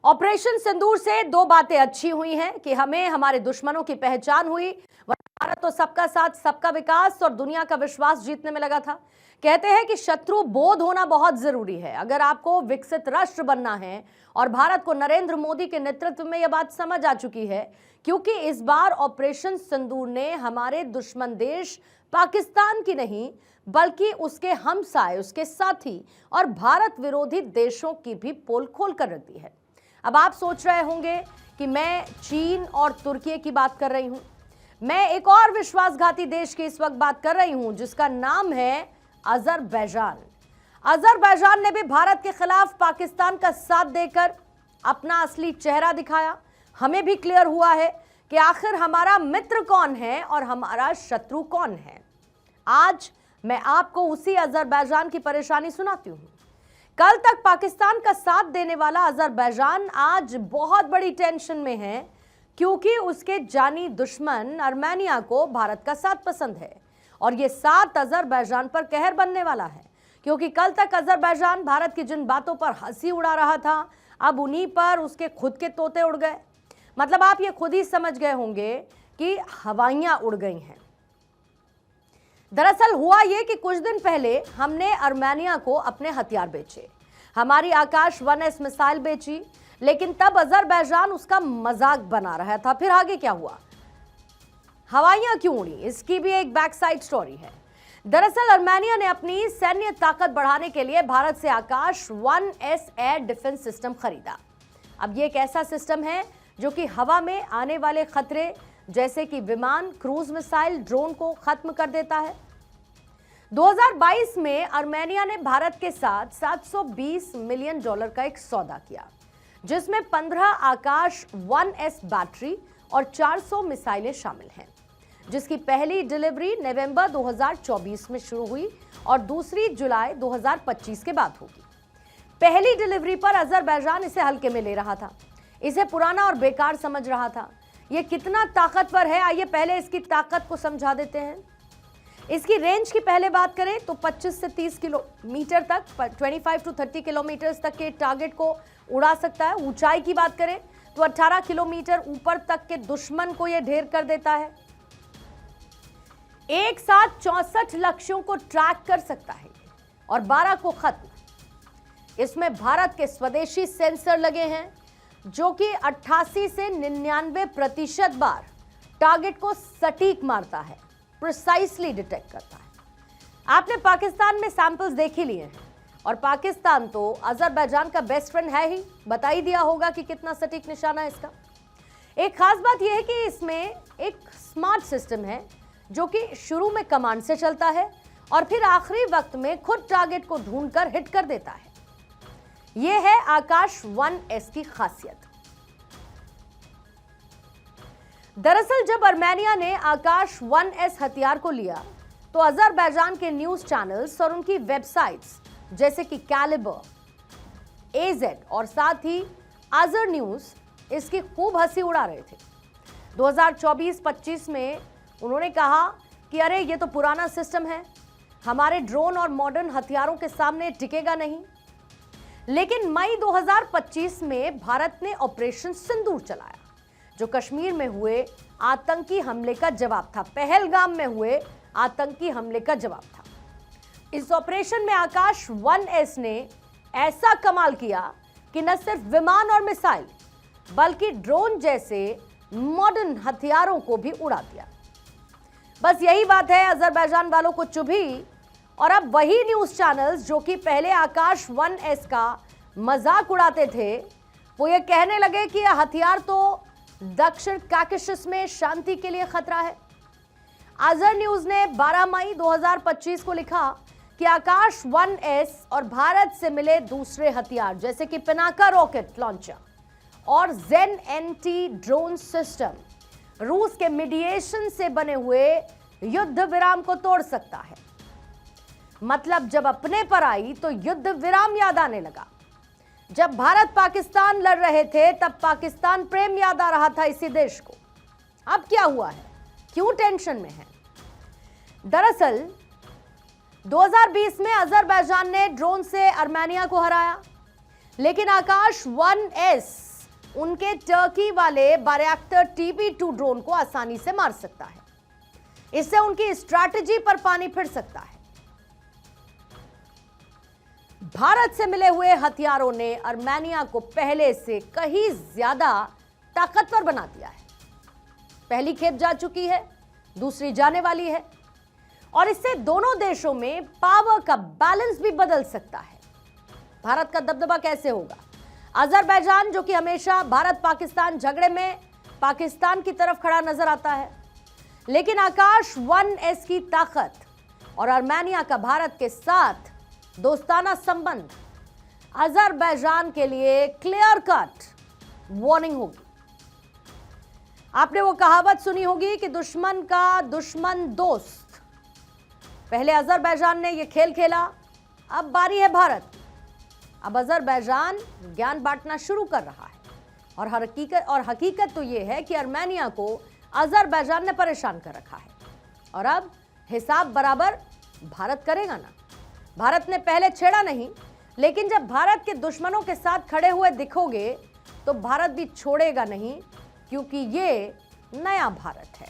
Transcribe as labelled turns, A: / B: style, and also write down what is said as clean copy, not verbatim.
A: Operation सिंदूर से दो बातें अच्छी हुई हैं कि हमें हमारे दुश्मनों की पहचान हुई। भारत तो सबका साथ सबका विकास और दुनिया का विश्वास जीतने में लगा था। कहते हैं कि शत्रु बोध होना बहुत जरूरी है अगर आपको विकसित राष्ट्र बनना है, और भारत को नरेंद्र मोदी के नेतृत्व में यह बात समझ आ चुकी है, क्योंकि इस बार ऑपरेशन सिंदूर ने हमारे दुश्मन देश पाकिस्तान की नहीं बल्कि उसके हमसाए, उसके साथी और भारत विरोधी देशों की भी पोल खोल कर रख दी है। अब आप सोच रहे होंगे कि मैं चीन और तुर्की की बात कर रही हूं। मैं एक और विश्वासघाती देश की इस वक्त बात कर रही हूं जिसका नाम है अजरबैजान। अजरबैजान ने भी भारत के खिलाफ पाकिस्तान का साथ देकर अपना असली चेहरा दिखाया। हमें भी क्लियर हुआ है कि आखिर हमारा मित्र कौन है और हमारा शत्रु कौन है। आज मैं आपको उसी अजरबैजान की परेशानी सुनाती हूं। कल तक पाकिस्तान का साथ देने वाला अजरबैजान आज बहुत बड़ी टेंशन में है, क्योंकि उसके जानी दुश्मन आर्मेनिया को भारत का साथ पसंद है और ये साथ अजरबैजान पर कहर बनने वाला है, क्योंकि कल तक अजरबैजान भारत की जिन बातों पर हंसी उड़ा रहा था, अब उन्हीं पर उसके खुद के तोते उड़ गए। मतलब आप ये खुद ही समझ गए होंगे कि हवाइयां उड़ गई हैं। दरअसल हुआ यह कि कुछ दिन पहले हमने आर्मेनिया को अपने हथियार बेचे, हमारी आकाश 1S मिसाइल बेची, लेकिन तब अजरबैजान उसका मजाक बना रहा था। फिर आगे क्या हुआ, हवाइयां क्यों उड़ी, इसकी भी एक बैक साइड स्टोरी है। दरअसल आर्मेनिया ने अपनी सैन्य ताकत बढ़ाने के लिए भारत से आकाश 1S एयर डिफेंस सिस्टम खरीदा। अब ये एक ऐसा सिस्टम है जो कि हवा में आने वाले खतरे जैसे कि विमान, क्रूज मिसाइल, ड्रोन को खत्म कर देता है। 2022 में आर्मेनिया ने भारत के साथ $720 मिलियन का एक सौदा किया, जिसमें 15 आकाश 1S बैटरी और 400 मिसाइलें शामिल हैं, जिसकी पहली डिलीवरी नवंबर 2024 में शुरू हुई और दूसरी जुलाई 2025 के बाद होगी। पहली डिलीवरी पर अजरबैजान इसे हल्के में ले रहा था, इसे पुराना और बेकार समझ रहा था। यह कितना ताकतवर है, आइए पहले इसकी ताकत को समझा देते हैं। इसकी रेंज की पहले बात करें तो 25 से 30 किलोमीटर तक, 25 to 30 किलोमीटर तक के टारगेट को उड़ा सकता है। ऊंचाई की बात करें तो 18 किलोमीटर ऊपर तक के दुश्मन को यह ढेर कर देता है। एक साथ 64 लक्ष्यों को ट्रैक कर सकता है और 12 को खत्म। इसमें भारत के स्वदेशी सेंसर लगे हैं जो कि 88 से 99% बार टारगेट को सटीक मारता है, प्रिसाइसली डिटेक्ट करता है। आपने पाकिस्तान में सैंपल्स देख ही लिए हैं और पाकिस्तान तो अजरबैजान का बेस्ट फ्रेंड है ही, बता ही दिया होगा कि कितना सटीक निशाना है इसका। एक खास बात यह है कि इसमें एक स्मार्ट सिस्टम है जो कि शुरू में कमांड से चलता है और फिर आखिरी वक्त में खुद टारगेट को ढूंढकर हिट कर देता है। यह है आकाश 1S की खासियत। दरअसल जब आर्मेनिया ने आकाश 1S हथियार को लिया तो अजरबैजान के न्यूज चैनल्स और उनकी वेबसाइट्स जैसे कि कैलिबर, AZ और साथ ही अजर न्यूज इसकी खूब हंसी उड़ा रहे थे। 2024-25 में उन्होंने कहा कि अरे ये तो पुराना सिस्टम है, हमारे ड्रोन और मॉडर्न हथियारों के सामने टिकेगा नहीं। लेकिन मई 2025 में भारत ने ऑपरेशन सिंदूर चलाया, जो कश्मीर में हुए आतंकी हमले का जवाब था, पहलगाम में हुए आतंकी हमले का जवाब था। इस ऑपरेशन में आकाश 1S ने ऐसा कमाल किया कि न सिर्फ विमान और मिसाइल बल्कि ड्रोन जैसे मॉडर्न हथियारों को भी उड़ा दिया। बस यही बात है अजरबैजान वालों को चुभी, और अब वही न्यूज चैनल्स जो कि पहले आकाश 1S का मजाक उड़ाते थे, वो ये कहने लगे कि यह हथियार तो दक्षिण काकेशस में शांति के लिए खतरा है। अजर न्यूज ने 12 मई 2025 को लिखा कि आकाश 1S और भारत से मिले दूसरे हथियार जैसे कि पिनाका रॉकेट लॉन्चर और जेन एंटी ड्रोन सिस्टम रूस के मीडिएशन से बने हुए युद्ध विराम को तोड़ सकता है। मतलब जब अपने पर आई तो युद्ध विराम याद आने लगा। जब भारत पाकिस्तान लड़ रहे थे तब पाकिस्तान प्रेम याद आ रहा था इसी देश को। अब क्या हुआ है, क्यों टेंशन में है? दरअसल 2020 में अजरबैजान ने ड्रोन से आर्मेनिया को हराया, लेकिन आकाश 1S उनके टर्की वाले बायरैक्टर TB2 ड्रोन को आसानी से मार सकता है। इससे उनकी स्ट्रैटेजी पर पानी फिर सकता है। भारत से मिले हुए हथियारों ने आर्मेनिया को पहले से कहीं ज्यादा ताकतवर बना दिया है। पहली खेप जा चुकी है, दूसरी जाने वाली है और इससे दोनों देशों में पावर का बैलेंस भी बदल सकता है। भारत का दबदबा कैसे होगा? अजरबैजान, जो कि हमेशा भारत पाकिस्तान झगड़े में पाकिस्तान की तरफ खड़ा नजर आता है, लेकिन आकाश 1S की ताकत और आर्मेनिया का भारत के साथ दोस्ताना संबंध अजरबैजान के लिए क्लियर कट वार्निंग होगी। आपने वो कहावत सुनी होगी कि दुश्मन का दुश्मन दोस्त। पहले अजरबैजान ने ये खेल खेला, अब बारी है भारत। अब अजरबैजान ज्ञान बांटना शुरू कर रहा है और हकीकत तो ये है कि आर्मेनिया को अजरबैजान ने परेशान कर रखा है और अब हिसाब बराबर भारत करेगा ना। भारत ने पहले छेड़ा नहीं, लेकिन जब भारत के दुश्मनों के साथ खड़े हुए दिखोगे तो भारत भी छोड़ेगा नहीं, क्योंकि ये नया भारत है।